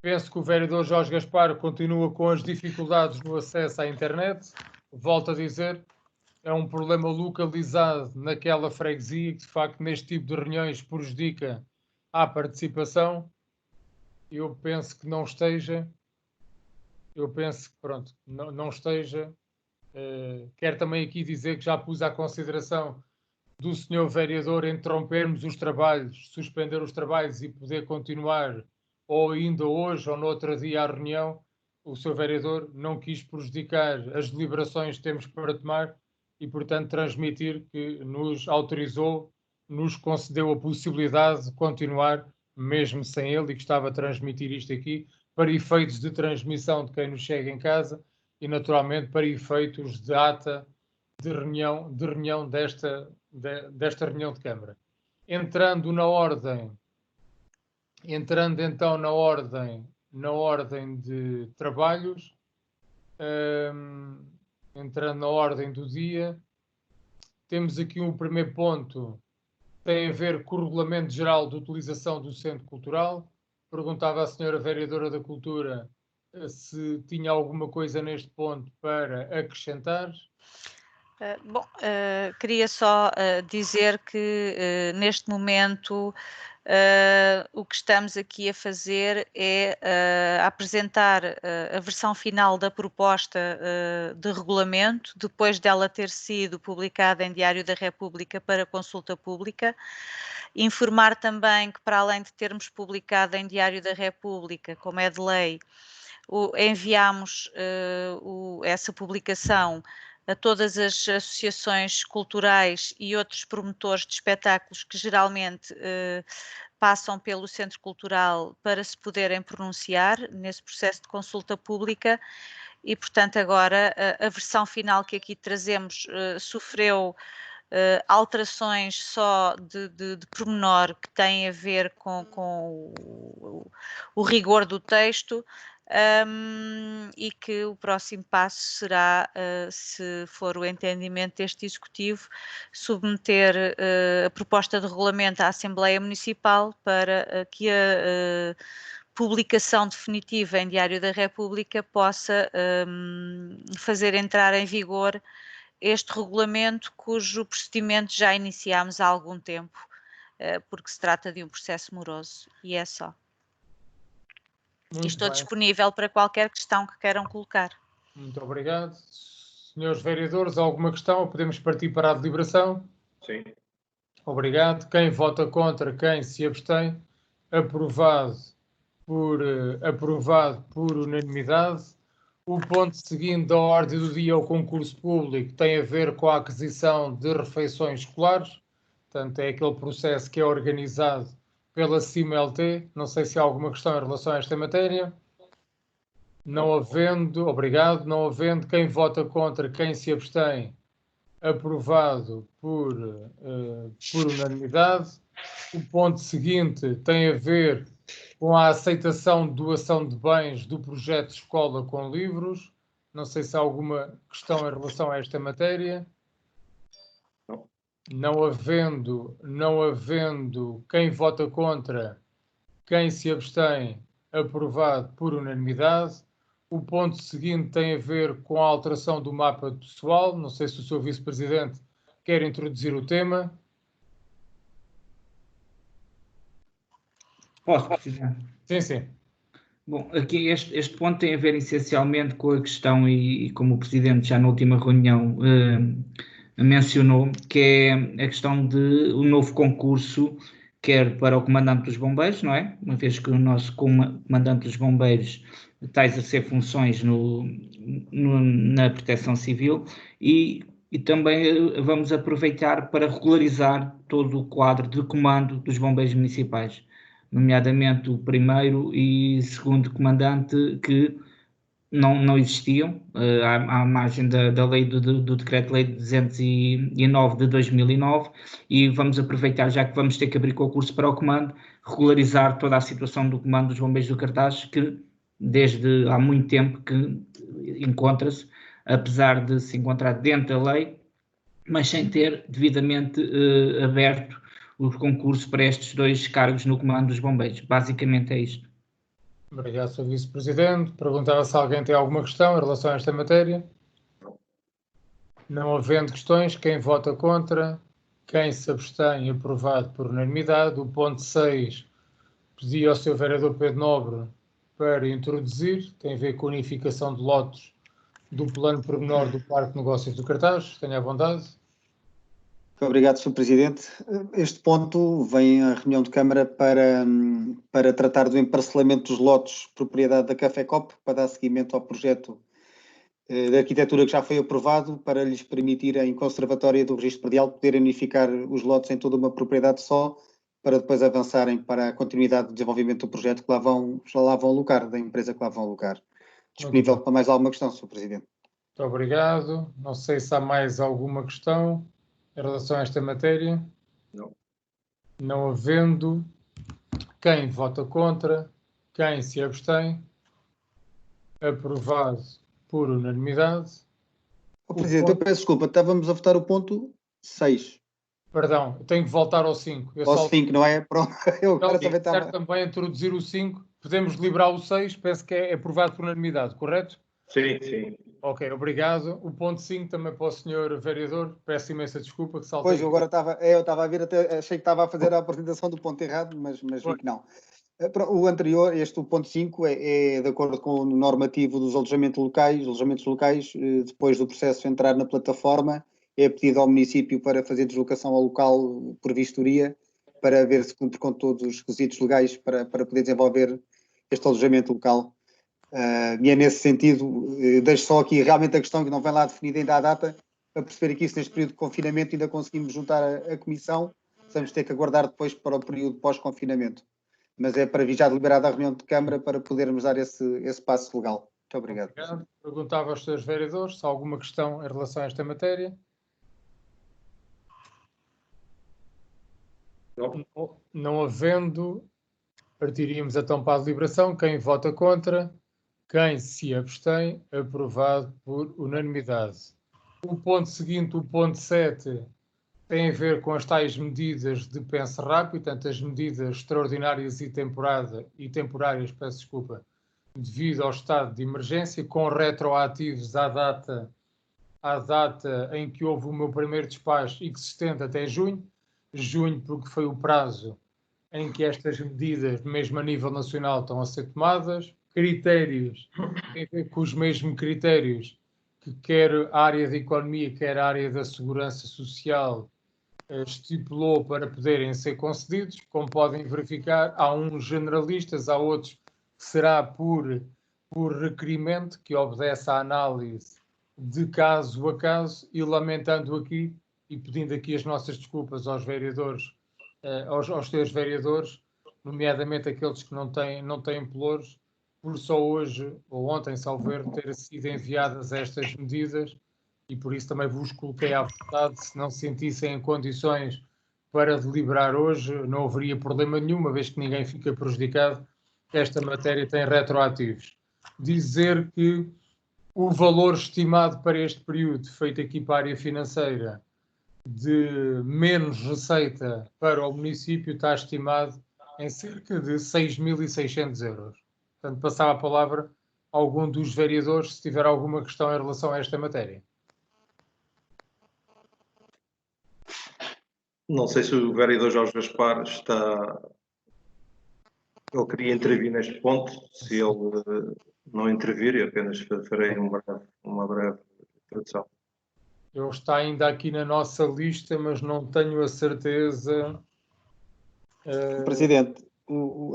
S1: Penso que o vereador Jorge Gaspar continua com as dificuldades no acesso à internet. Volto a dizer, é um problema localizado naquela freguesia que, de facto, neste tipo de reuniões prejudica a participação. Eu penso que não esteja. Eu penso que, pronto, não esteja. Quero também aqui dizer que já pus à consideração do senhor vereador interrompermos os trabalhos, suspender os trabalhos e poder continuar ou ainda hoje ou no outro dia a reunião. O senhor vereador não quis prejudicar as deliberações que temos para tomar e, portanto, transmitir que nos autorizou, nos concedeu a possibilidade de continuar, mesmo sem ele, e gostava de transmitir isto aqui, para efeitos de transmissão de quem nos chega em casa e, naturalmente, para efeitos de ata de reunião desta reunião de Câmara. Entrando então na ordem de trabalhos, entrando na ordem do dia, temos aqui um primeiro ponto, tem a ver com o Regulamento Geral de Utilização do Centro Cultural. Perguntava à senhora Vereadora da Cultura se tinha alguma coisa neste ponto para acrescentar.
S5: Queria só dizer que neste momento o que estamos aqui a fazer é apresentar a versão final da proposta de regulamento, depois dela ter sido publicada em Diário da República para consulta pública. Informar também que, para além de termos publicado em Diário da República, como é de lei, enviámos essa publicação a todas as associações culturais e outros promotores de espetáculos que geralmente passam pelo Centro Cultural para se poderem pronunciar nesse processo de consulta pública e, portanto, agora a versão final que aqui trazemos sofreu alterações só de pormenor que têm a ver com o rigor do texto. E que o próximo passo será, se for o entendimento deste Executivo, submeter a proposta de regulamento à Assembleia Municipal para que a publicação definitiva em Diário da República possa fazer entrar em vigor este regulamento, cujo procedimento já iniciámos há algum tempo, porque se trata de um processo moroso, e é só. Estou disponível para qualquer questão que queiram colocar.
S1: Muito obrigado. Senhores vereadores, alguma questão? Podemos partir para a deliberação?
S6: Sim.
S1: Obrigado. Quem vota contra, quem se abstém? Aprovado por unanimidade. O ponto seguinte da ordem do dia, o concurso público, tem a ver com a aquisição de refeições escolares. Portanto, é aquele processo que é organizado pela CIMLT. Não sei se há alguma questão em relação a esta matéria. Não havendo, obrigado. Não havendo, quem vota contra, quem se abstém, aprovado por unanimidade. O ponto seguinte tem a ver com a aceitação de doação de bens do projeto Escola com Livros. Não sei se há alguma questão em relação a esta matéria. Não havendo, quem vota contra, quem se abstém, aprovado por unanimidade. O ponto seguinte tem a ver com a alteração do mapa pessoal. Não sei se o Sr. Vice-Presidente quer introduzir o tema.
S2: Posso, Presidente?
S1: Sim, sim.
S2: Bom, aqui este ponto tem a ver essencialmente com a questão, e como o Presidente já na última reunião mencionou, que é a questão de o novo concurso, quer para o Comandante dos Bombeiros, não é? Uma vez que o nosso Comandante dos Bombeiros está a exercer funções na Proteção Civil e também vamos aproveitar para regularizar todo o quadro de comando dos Bombeiros Municipais. nomeadamente o primeiro e segundo comandante, que não existiam, à margem da lei do Decreto-Lei 209 de 2009, e vamos aproveitar, já que vamos ter que abrir concurso para o comando, regularizar toda a situação do comando dos Bombeiros do Cartaz, que desde há muito tempo que encontra-se, apesar de se encontrar dentro da lei, mas sem ter devidamente aberto o concurso para estes 2 cargos no comando dos Bombeiros. Basicamente é isto.
S1: Obrigado, Sr. Vice-Presidente. Perguntava se alguém tem alguma questão em relação a esta matéria. Não havendo questões, quem vota contra? Quem se abstém? Aprovado por unanimidade. O ponto 6 pedi ao Sr. Vereador Pedro Nobre para introduzir, tem a ver com a unificação de lotes do plano pormenor do Parque de Negócios do Cartaz. Tenha à vontade.
S4: Muito obrigado, Sr. Presidente. Este ponto vem à reunião de Câmara para tratar do emparcelamento dos lotes propriedade da Café Cop, para dar seguimento ao projeto de arquitetura que já foi aprovado, para lhes permitir, em conservatória do Registro Predial, poderem unificar os lotes em toda uma propriedade só, para depois avançarem para a continuidade de desenvolvimento do projeto que já lá vão alocar, da empresa que lá vão alocar. Disponível para mais alguma questão, Sr. Presidente.
S1: Muito obrigado. Não sei se há mais alguma questão em relação a esta matéria.
S6: Não.
S1: Não havendo, quem vota contra? Quem se abstém? Aprovado por unanimidade.
S4: Presidente, eu peço desculpa, estávamos a votar o ponto 6.
S1: Perdão, eu tenho que voltar ao 5.
S4: Ao 5, não é? Pronto, eu agora
S1: também quero também introduzir o 5. Podemos liberar o 6, penso que é aprovado por unanimidade, correto?
S6: Sim, sim.
S1: Ok, obrigado. O ponto 5 também para o Sr. Vereador. Peço imensa desculpa que saltei.
S4: Pois, eu agora estava a ver, até achei que estava a fazer a apresentação do ponto errado, mas vi que não. O anterior, o ponto 5, é de acordo com o normativo dos alojamentos locais, depois do processo entrar na plataforma, é pedido ao município para fazer deslocação ao local por vistoria, para ver se cumpre com todos os requisitos legais para poder desenvolver este alojamento local. E é nesse sentido, deixo só aqui realmente a questão que não vem lá definida ainda a data, para perceber aqui se neste período de confinamento ainda conseguimos juntar a comissão, vamos ter que aguardar depois para o período pós-confinamento. Mas é para vir já deliberada a reunião de Câmara para podermos dar esse passo legal. Muito obrigado.
S1: Obrigado. Perguntava aos Srs. Vereadores se há alguma questão em relação a esta matéria. Não havendo, partiríamos então para a deliberação. Quem vota contra? Quem se abstém? Aprovado por unanimidade. O ponto seguinte, o ponto 7, tem a ver com as tais medidas de pense rápido, portanto, as medidas extraordinárias e temporárias, peço desculpa, devido ao estado de emergência, com retroativos à data em que houve o meu primeiro despacho e que se estende até junho, porque foi o prazo em que estas medidas, mesmo a nível nacional, estão a ser tomadas. Critérios, tem a ver com os mesmos critérios que quer a área da economia, quer a área da segurança social estipulou para poderem ser concedidos. Como podem verificar, há uns generalistas, há outros que será por requerimento, que obedece à análise de caso a caso, e lamentando aqui e pedindo aqui as nossas desculpas aos vereadores, aos seus vereadores, nomeadamente aqueles que não têm pelouros, por só hoje ou ontem, salvo erro, ter sido enviadas estas medidas, e por isso também vos coloquei à vontade. Se não se sentissem em condições para deliberar hoje, não haveria problema nenhum, uma vez que ninguém fica prejudicado. Esta matéria tem retroativos. Dizer que o valor estimado para este período, feito aqui para a área financeira, de menos receita para o município, está estimado em cerca de 6.600 euros. Portanto, passava a palavra a algum dos vereadores se tiver alguma questão em relação a esta matéria.
S6: Não sei se o vereador Jorge Gaspar está... Ele queria intervir neste ponto. Se ele não intervir, eu apenas farei uma breve introdução.
S1: Ele está ainda aqui na nossa lista, mas não tenho a certeza.
S4: Presidente,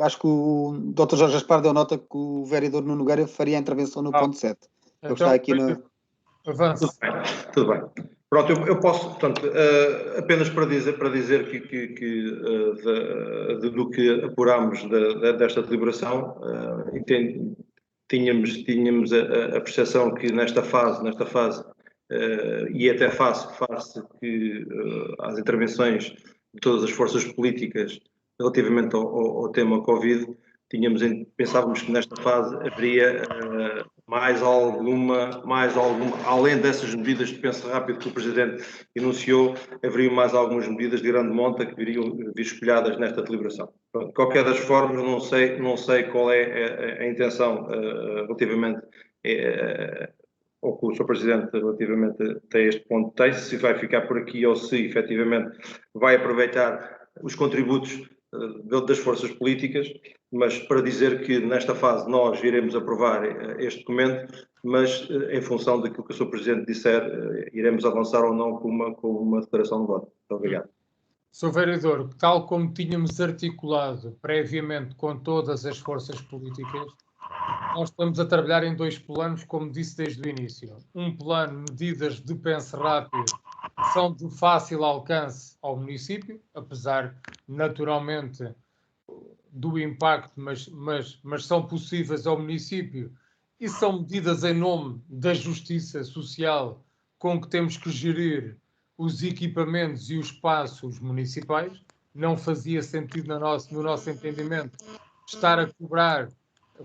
S4: acho que o Dr. Jorge Gaspar deu nota que o vereador Nuno Nogueira faria a intervenção no ponto 7.
S1: Então,
S4: está aqui no...
S1: Avança.
S6: Tudo bem. Pronto, eu posso, portanto, apenas para dizer do que apurámos desta deliberação, tínhamos a percepção que nesta fase, e até face às intervenções de todas as forças políticas relativamente ao tema Covid, pensávamos que nesta fase haveria mais alguma, além dessas medidas de penso rápido que o Presidente enunciou, haveria mais algumas medidas de grande monta que viriam vir escolhadas nesta deliberação. De qualquer das formas, não sei qual é a intenção relativamente ou que o Sr. Presidente relativamente a este ponto tem, se vai ficar por aqui ou se efetivamente vai aproveitar os contributos das forças políticas, mas para dizer que nesta fase nós iremos aprovar este documento, mas em função daquilo que o Sr. Presidente disser, iremos avançar ou não com uma declaração de voto. Muito obrigado.
S1: Sr. Vereador, tal como tínhamos articulado previamente com todas as forças políticas, nós estamos a trabalhar em 2 planos, como disse desde o início. Um plano, medidas de pense rápido, que são de fácil alcance ao município, apesar, naturalmente, do impacto, mas são possíveis ao município e são medidas em nome da justiça social com que temos que gerir os equipamentos e os espaços municipais. Não fazia sentido, no nosso entendimento, estar a cobrar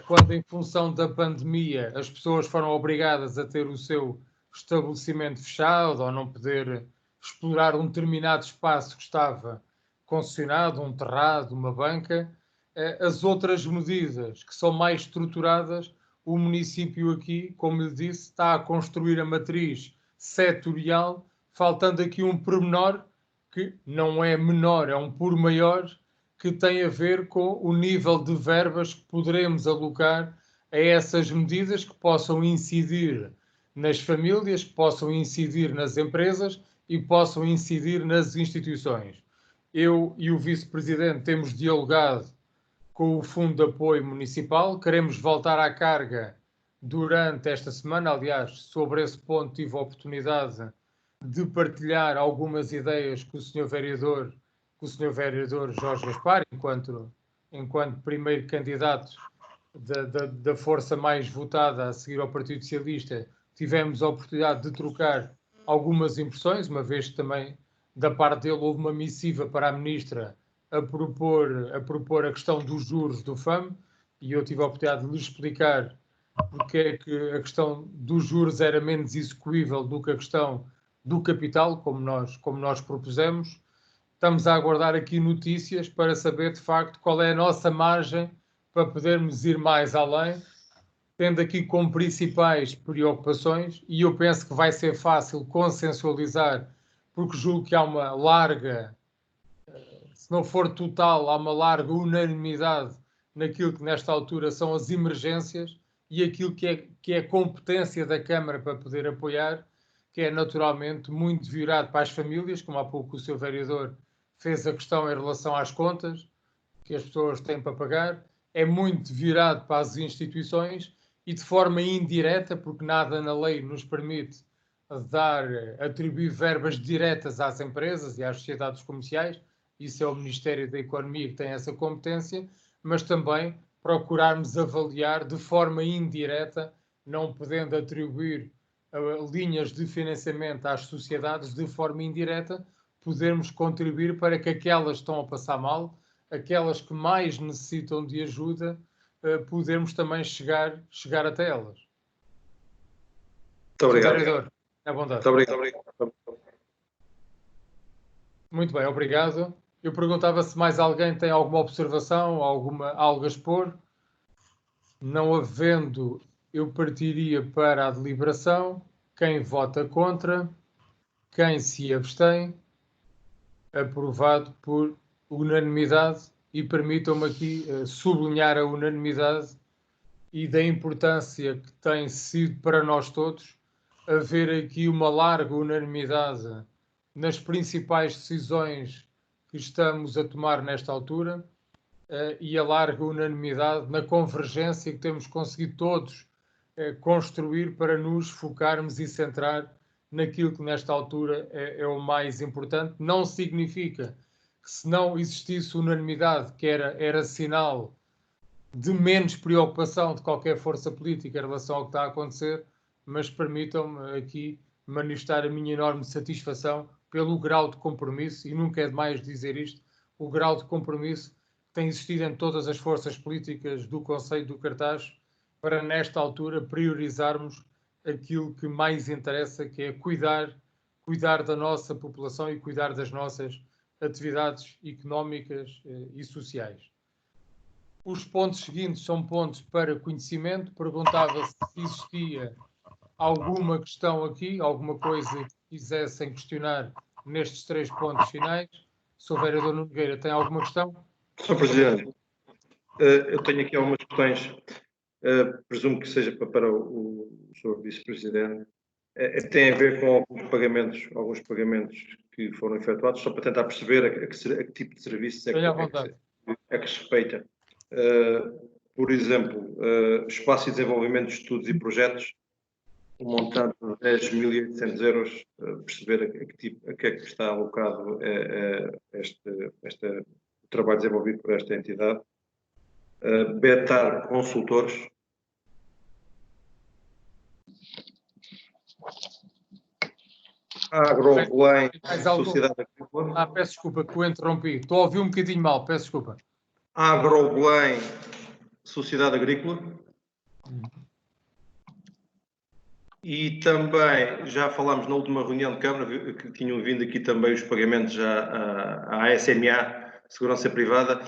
S1: quando, em função da pandemia, as pessoas foram obrigadas a ter o seu estabelecimento fechado ou não poder explorar um determinado espaço que estava concessionado, um terrado, uma banca. As outras medidas que são mais estruturadas, o município aqui, como lhe disse, está a construir a matriz setorial, faltando aqui um pormenor que não é menor, é um por maior, que tem a ver com o nível de verbas que poderemos alocar a essas medidas que possam incidir nas famílias, que possam incidir nas empresas e possam incidir nas instituições. Eu e o Vice-Presidente temos dialogado com o Fundo de Apoio Municipal, queremos voltar à carga durante esta semana. Aliás, sobre esse ponto tive a oportunidade de partilhar algumas ideias com o Sr. Vereador Jorge Gaspar, enquanto primeiro candidato da força mais votada a seguir ao Partido Socialista. Tivemos a oportunidade de trocar algumas impressões, uma vez que também da parte dele houve uma missiva para a Ministra a propor a questão dos juros do FAM, e eu tive a oportunidade de lhe explicar porque é que a questão dos juros era menos execuível do que a questão do capital, como nós propusemos. Estamos a aguardar aqui notícias para saber, de facto, qual é a nossa margem para podermos ir mais além, tendo aqui como principais preocupações, e eu penso que vai ser fácil consensualizar, porque julgo que há uma larga, se não for total, há uma larga unanimidade naquilo que nesta altura são as emergências e aquilo que é competência da Câmara para poder apoiar, que é naturalmente muito virado para as famílias, como há pouco o Sr. Vereador fez a questão em relação às contas que as pessoas têm para pagar, é muito virado para as instituições e de forma indireta, porque nada na lei nos permite atribuir verbas diretas às empresas e às sociedades comerciais. Isso é o Ministério da Economia que tem essa competência, mas também procurarmos avaliar de forma indireta, não podendo atribuir linhas de financiamento às sociedades de forma indireta, podermos contribuir para que aquelas que estão a passar mal, aquelas que mais necessitam de ajuda, podermos também chegar até elas.
S6: Muito obrigado.
S1: Vereador, é bondade.
S6: Muito obrigado.
S1: Muito bem, obrigado. Eu perguntava se mais alguém tem alguma observação, algo a expor. Não havendo, eu partiria para a deliberação. Quem vota contra? Quem se abstém? Aprovado por unanimidade. E permitam-me aqui sublinhar a unanimidade e da importância que tem sido para nós todos haver aqui uma larga unanimidade nas principais decisões que estamos a tomar nesta altura e a larga unanimidade na convergência que temos conseguido todos construir para nos focarmos e centrar naquilo que nesta altura é o mais importante. Não significa que, se não existisse unanimidade, que era sinal de menos preocupação de qualquer força política em relação ao que está a acontecer, mas permitam-me aqui manifestar a minha enorme satisfação pelo grau de compromisso, e nunca é demais dizer isto, o grau de compromisso que tem existido em todas as forças políticas do Conselho do Cartaz para, nesta altura, priorizarmos aquilo que mais interessa, que é cuidar da nossa população e cuidar das nossas atividades económicas e sociais. Os pontos seguintes são pontos para conhecimento. Perguntava se existia alguma questão aqui, alguma coisa que quisessem questionar nestes 3 pontos finais. Se o vereador Nogueira tem alguma questão?
S6: Sr. Presidente, eu tenho aqui algumas questões, presumo que seja para o Sr. Vice-Presidente. Tem a ver com alguns pagamentos que foram efetuados, só para tentar perceber a que tipo de serviço é que respeita. Por exemplo, espaço e desenvolvimento de estudos e projetos, um montante de 10.800 euros, perceber a que é que está alocado o trabalho desenvolvido por esta entidade. Betar Consultores. Agrobelém, Sociedade Agrícola.
S1: Peço desculpa que o interrompi. Estou a ouvir um bocadinho mal, peço desculpa.
S6: Agrobelém, Sociedade Agrícola. E também, já falámos na última reunião de Câmara, que tinham vindo aqui também os pagamentos à SMA, Segurança Privada.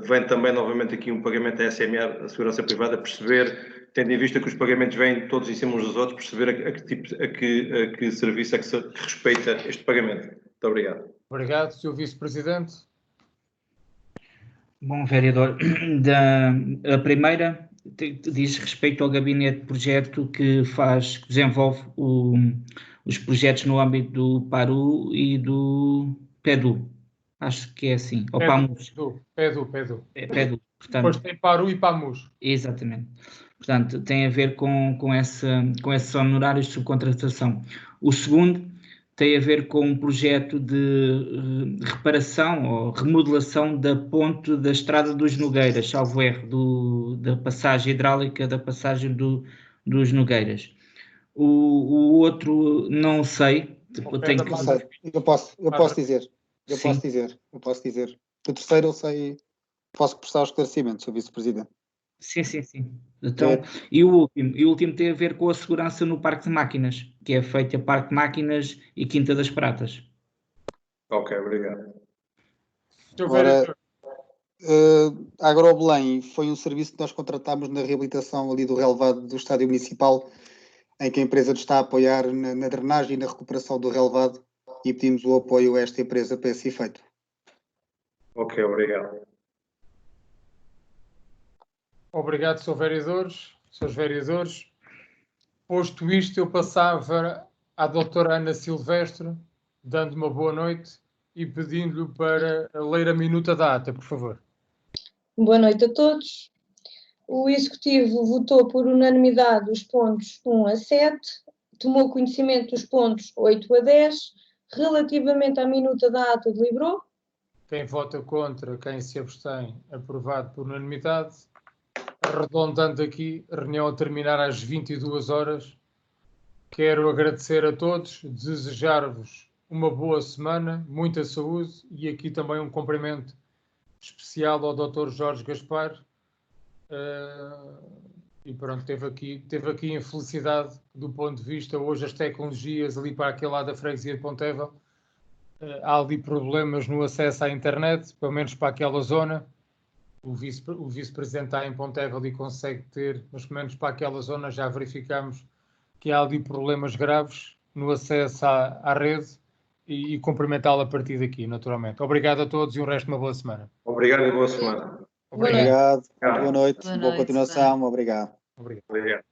S6: Vem também novamente aqui um pagamento à SMA, a Segurança Privada, perceber, tendo em vista que os pagamentos vêm todos em cima uns dos outros, perceber a que serviço é que respeita este pagamento. Muito obrigado.
S1: Obrigado, Sr. Vice-Presidente.
S2: Bom, vereador, a primeira diz respeito ao gabinete de projeto que desenvolve os projetos no âmbito do PARU e do PEDU. Acho que é assim. Ou PAMUS.
S1: PEDU.
S2: PEDU. Portanto,
S1: depois tem PARU e PAMUS.
S2: Exatamente. Portanto, tem a ver com esses honorários de subcontratação. O segundo tem a ver com um projeto de reparação ou remodelação da ponte da Estrada dos Nogueiras, salvo erro, da passagem hidráulica da passagem dos Nogueiras. O outro não sei.
S4: Eu posso dizer. O terceiro eu sei, posso prestar os esclarecimentos, Sr. Vice-Presidente.
S2: Sim. Então, e o último tem a ver com a segurança no Parque de Máquinas, que é feita Parque de Máquinas e Quinta das Pratas.
S6: Ok, obrigado.
S4: Agora, a Agrobelém foi um serviço que nós contratámos na reabilitação ali do relevado do Estádio Municipal, em que a empresa nos está a apoiar na drenagem e na recuperação do relevado, e pedimos o apoio a esta empresa para esse efeito.
S6: Ok, obrigado.
S1: Obrigado, Srs. Vereadores. Posto isto, eu passava à doutora Ana Silvestre, dando uma boa noite e pedindo-lhe para ler a minuta da ata, por favor.
S7: Boa noite a todos. O Executivo votou por unanimidade os pontos 1 a 7, tomou conhecimento dos pontos 8 a 10, relativamente à minuta da ata deliberou.
S1: Quem vota contra, quem se abstém, aprovado por unanimidade. Arredondando aqui, reunião a terminar às 22 horas. Quero agradecer a todos, desejar-vos uma boa semana, muita saúde e aqui também um cumprimento especial ao Dr. Jorge Gaspar. E pronto, teve aqui infelicidade do ponto de vista, hoje as tecnologias ali para aquele lado da freguesia de Pontevel, há ali problemas no acesso à internet, pelo menos para aquela zona. O vice-presidente está em Pontevel e consegue ter, mas pelo menos para aquela zona já verificamos que há ali problemas graves no acesso à rede e cumprimentá-lo a partir daqui, naturalmente. Obrigado a todos e o resto de uma boa semana.
S6: Obrigado e boa semana.
S4: Obrigado. Boa noite. Boa continuação. Obrigado.
S6: Obrigado.